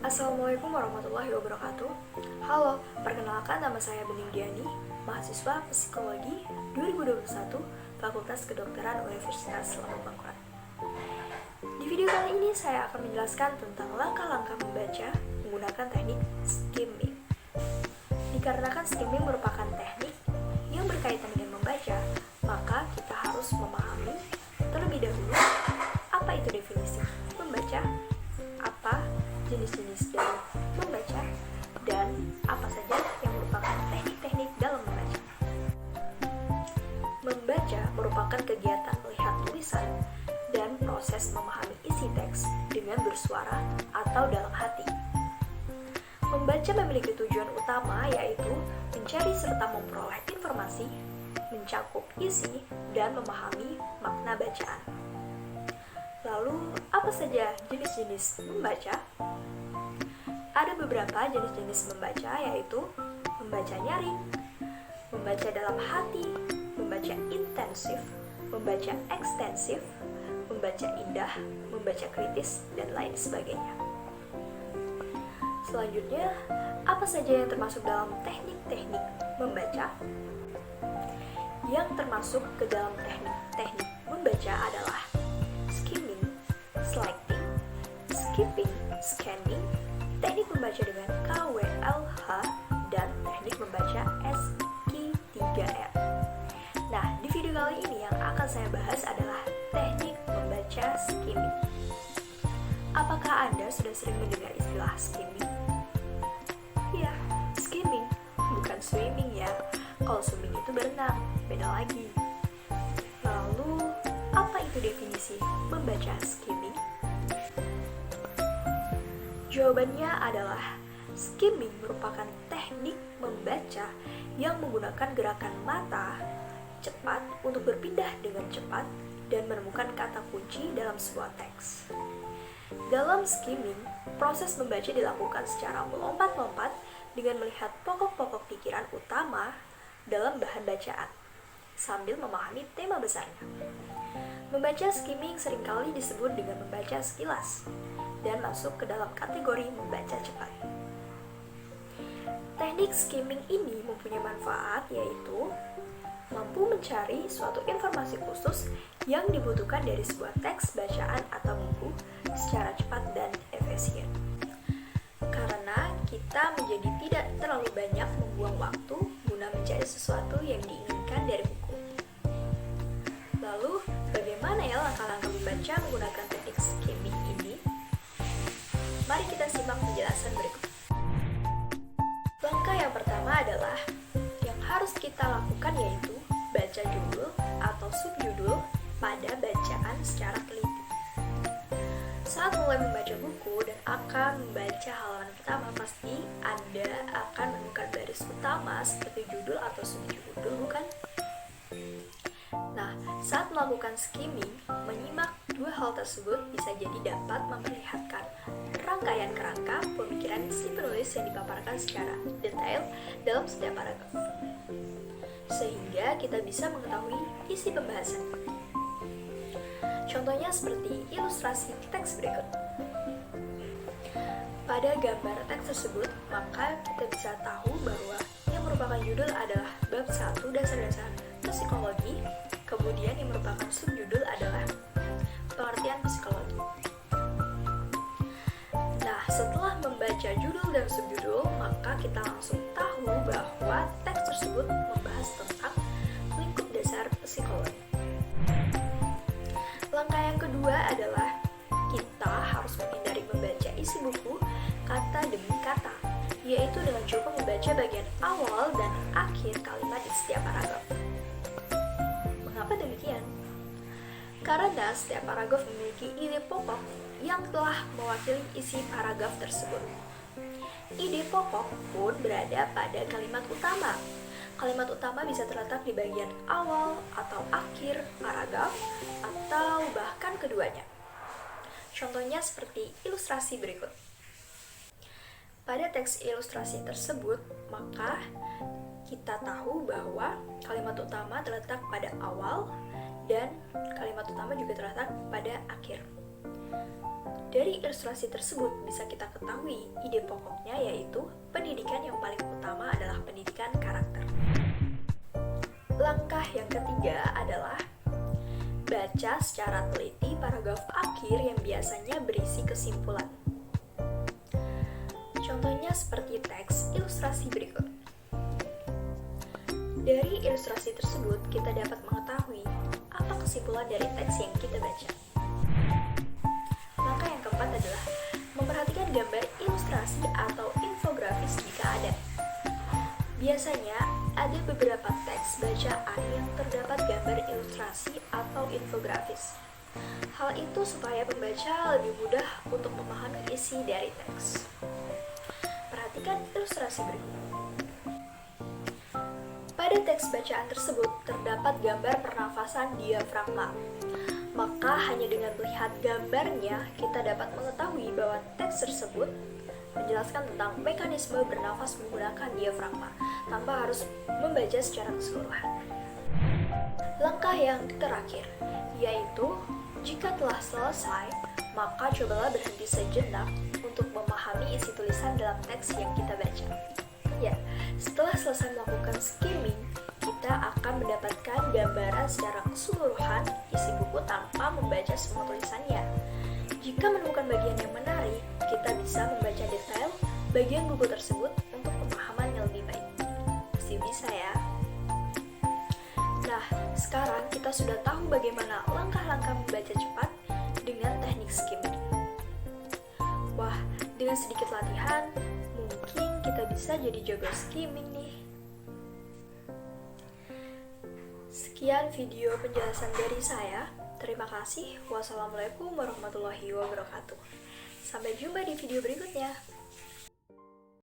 Assalamualaikum warahmatullahi wabarakatuh. Halo, perkenalkan nama saya Bening Diani, mahasiswa Psikologi 2021 Fakultas Kedokteran Universitas Lambung Mangkurat. Di video kali ini saya akan menjelaskan tentang langkah-langkah membaca menggunakan teknik skimming. Dikarenakan skimming merupakan teknik yang berkaitan dengan membaca, maka kita harus memahami terlebih dahulu apa itu definisi membaca, apa jenis-jenis dari membaca, dan apa saja yang merupakan teknik-teknik dalam membaca. Membaca merupakan kegiatan melihat tulisan dan proses memahami isi teks dengan bersuara atau dalam hati. Membaca memiliki tujuan utama yaitu mencari serta memperoleh informasi, mencakup isi, dan memahami makna bacaan. Lalu, apa saja jenis-jenis membaca? Ada beberapa jenis-jenis membaca, yaitu membaca nyaring, membaca dalam hati, membaca intensif, membaca ekstensif, membaca indah, membaca kritis, dan lain sebagainya. Selanjutnya, apa saja yang termasuk dalam teknik-teknik membaca? Yang termasuk ke dalam teknik-teknik membaca adalah skimming, selecting, skipping, scanning, teknik membaca dengan KWLH, dan teknik membaca SQ3R. Nah, di video kali ini yang akan saya bahas adalah teknik membaca skimming. Apakah Anda sudah sering mendengar istilah skimming? Ya, skimming, bukan swimming ya. Kalau swimming itu berenang, beda lagi. Lalu, apa itu definisi membaca skimming? Jawabannya adalah skimming merupakan teknik membaca yang menggunakan gerakan mata cepat untuk berpindah dengan cepat dan menemukan kata kunci dalam sebuah teks. Dalam skimming, proses membaca dilakukan secara melompat-lompat dengan melihat pokok-pokok pikiran utama dalam bahan bacaan, sambil memahami tema besarnya. Membaca skimming seringkali disebut dengan membaca sekilas, dan masuk ke dalam kategori membaca cepat. Teknik skimming ini mempunyai manfaat, yaitu mampu mencari suatu informasi khusus yang dibutuhkan dari sebuah teks bacaan atau buku secara cepat dan efisien. Karena kita menjadi tidak terlalu banyak membuang waktu guna mencari sesuatu yang diinginkan dari buku. Lalu, bagaimana ya langkah-langkah membaca menggunakan teknik skimming ini? Mari kita simak penjelasan berikut. Langkah yang pertama adalah yang harus kita lakukan yaitu baca judul atau subjudul pada bacaan secara teliti. Saat mulai membaca buku dan akan membaca halaman pertama, pasti Anda akan menemukan baris utama seperti judul atau subjudul, bukan? Nah, saat melakukan skimming, menyimak dua hal tersebut bisa jadi dapat memperlihatkan rangkaian kerangka pemikiran si penulis yang dipaparkan secara detail dalam setiap paragraf, sehingga kita bisa mengetahui isi pembahasan. Contohnya seperti ilustrasi teks berikut. Pada gambar teks tersebut, maka kita bisa tahu bahwa yang merupakan judul adalah bab 1 dasar-dasar psikologi, kemudian yang merupakan subjudul adalah pengertian psikologi. Nah, setelah membaca judul dan subjudul, maka kita langsung tahu bahwa teks tersebut membahas tentang lingkup dasar psikologi. Langkah yang kedua adalah kita harus menghindari membaca isi buku kata demi kata, yaitu dengan coba membaca bagian awal dan akhir kalimat di setiap paragraf. Mengapa demikian? Karena setiap paragraf memiliki ide pokok yang telah mewakili isi paragraf tersebut. Ide pokok pun berada pada kalimat utama. Kalimat utama bisa terletak di bagian awal atau akhir paragraf, atau bahkan keduanya. Contohnya seperti ilustrasi berikut. Pada teks ilustrasi tersebut, maka kita tahu bahwa kalimat utama terletak pada awal dan kalimat utama juga terletak pada akhir. Dari ilustrasi tersebut bisa kita ketahui ide pokoknya yaitu pendidikan yang paling utama adalah pendidikan karakter. Langkah yang ketiga adalah baca secara teliti paragraf akhir yang biasanya berisi kesimpulan. Contohnya seperti teks ilustrasi berikut. Dari ilustrasi tersebut kita dapat mengetahui apa kesimpulan dari teks yang kita baca. Langkah yang keempat adalah memperhatikan gambar ilustrasi atau infografis jika ada. Biasanya ada beberapa teks bacaan yang terdapat gambar ilustrasi atau infografis. Hal itu supaya pembaca lebih mudah untuk memahami isi dari teks. Perhatikan ilustrasi berikut. Pada teks bacaan tersebut terdapat gambar pernafasan diafragma. Maka hanya dengan melihat gambarnya kita dapat mengetahui bahwa teks tersebut menjelaskan tentang mekanisme bernafas menggunakan diafragma tanpa harus membaca secara keseluruhan. Langkah yang terakhir yaitu jika telah selesai, maka cobalah berhenti sejenak untuk memahami isi tulisan dalam teks yang kita baca. Ya, setelah selesai melakukan skimming, kita akan mendapatkan gambaran secara keseluruhan isi buku tanpa membaca semua tulisannya. Jika menemukan bagian yang menarik, kita bisa membaca detail bagian buku tersebut untuk pemahaman yang lebih baik. Pasti bisa ya. Nah, sekarang kita sudah tahu bagaimana langkah-langkah membaca cepat dengan teknik skimming. Wah, dengan sedikit latihan, mungkin kita bisa jadi jago skimming nih. Sekian video penjelasan dari saya. Terima kasih. Wassalamualaikum warahmatullahi wabarakatuh. Sampai jumpa di video berikutnya.